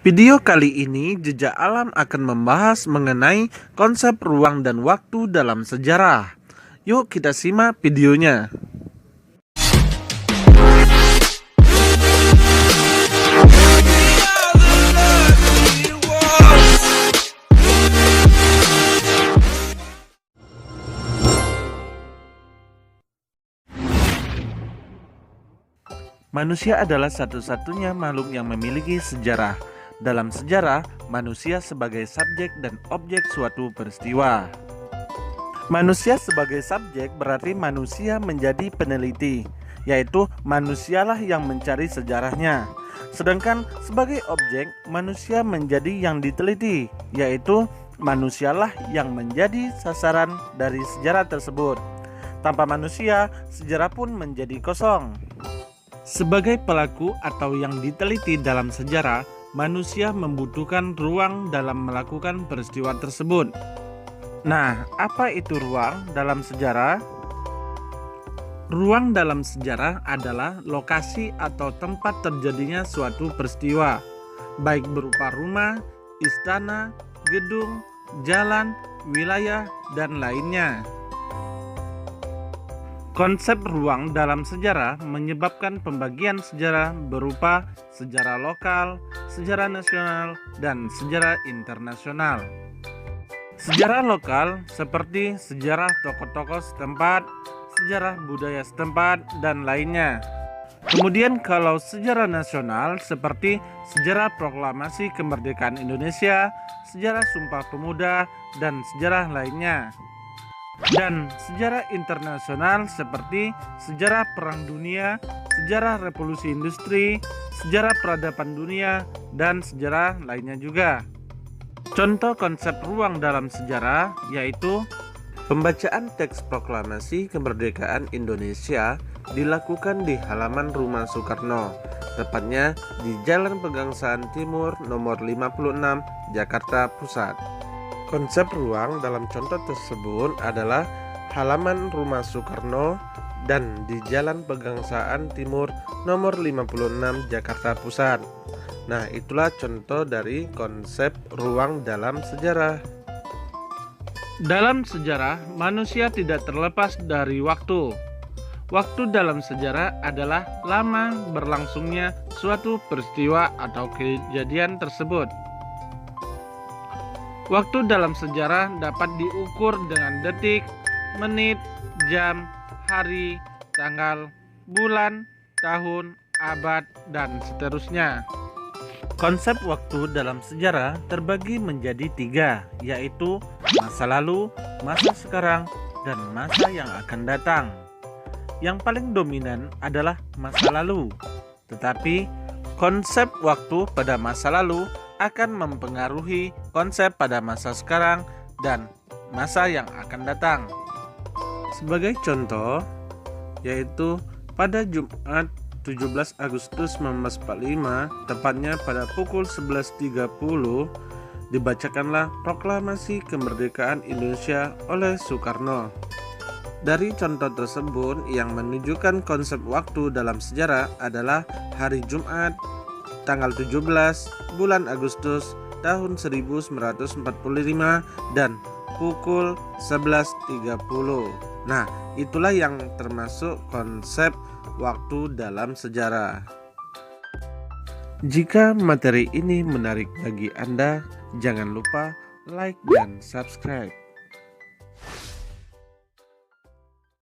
Video kali ini Jejak Alam akan membahas mengenai konsep ruang dan waktu dalam sejarah. Yuk kita simak videonya. Manusia adalah satu-satunya makhluk yang memiliki sejarah. Dalam sejarah, manusia sebagai subjek dan objek suatu peristiwa. Manusia sebagai subjek berarti manusia menjadi peneliti, yaitu manusialah yang mencari sejarahnya. Sedangkan sebagai objek, manusia menjadi yang diteliti, yaitu manusialah yang menjadi sasaran dari sejarah tersebut. Tanpa manusia, sejarah pun menjadi kosong. Sebagai pelaku atau yang diteliti dalam sejarah, manusia membutuhkan ruang dalam melakukan peristiwa tersebut. Nah, apa itu ruang dalam sejarah? Ruang dalam sejarah adalah lokasi atau tempat terjadinya suatu peristiwa, baik berupa rumah, istana, gedung, jalan, wilayah, dan lainnya. Konsep ruang dalam sejarah menyebabkan pembagian sejarah berupa sejarah lokal, sejarah nasional, dan sejarah internasional. Sejarah lokal seperti sejarah tokoh-tokoh setempat, sejarah budaya setempat, dan lainnya. Kemudian kalau sejarah nasional seperti sejarah proklamasi kemerdekaan Indonesia, sejarah Sumpah Pemuda, dan sejarah lainnya. Dan sejarah internasional seperti sejarah Perang Dunia, sejarah Revolusi Industri, sejarah peradaban dunia, dan sejarah lainnya juga. Contoh konsep ruang dalam sejarah yaitu pembacaan teks proklamasi kemerdekaan Indonesia dilakukan di halaman rumah Soekarno, tepatnya di Jalan Pegangsaan Timur nomor 56, Jakarta Pusat. Konsep ruang dalam contoh tersebut adalah halaman rumah Soekarno dan di Jalan Pegangsaan Timur nomor 56 Jakarta Pusat. Nah, itulah contoh dari konsep ruang dalam sejarah. Dalam sejarah, manusia tidak terlepas dari waktu. Waktu dalam sejarah adalah lama berlangsungnya suatu peristiwa atau kejadian tersebut. Waktu dalam sejarah dapat diukur dengan detik, menit, jam, hari, tanggal, bulan, tahun, abad, dan seterusnya. Konsep waktu dalam sejarah terbagi menjadi 3, yaitu masa lalu, masa sekarang, dan masa yang akan datang. Yang paling dominan adalah masa lalu, tetapi konsep waktu pada masa lalu akan mempengaruhi konsep pada masa sekarang dan masa yang akan datang. Sebagai contoh, yaitu pada Jumat 17 Agustus 1945, tepatnya pada pukul 11.30, dibacakanlah proklamasi kemerdekaan Indonesia oleh Soekarno. Dari contoh tersebut yang menunjukkan konsep waktu dalam sejarah adalah hari Jumat tanggal 17 bulan Agustus tahun 1945 dan pukul 11.30. Nah, itulah yang termasuk konsep waktu dalam sejarah. Jika materi ini menarik bagi Anda, jangan lupa like dan subscribe.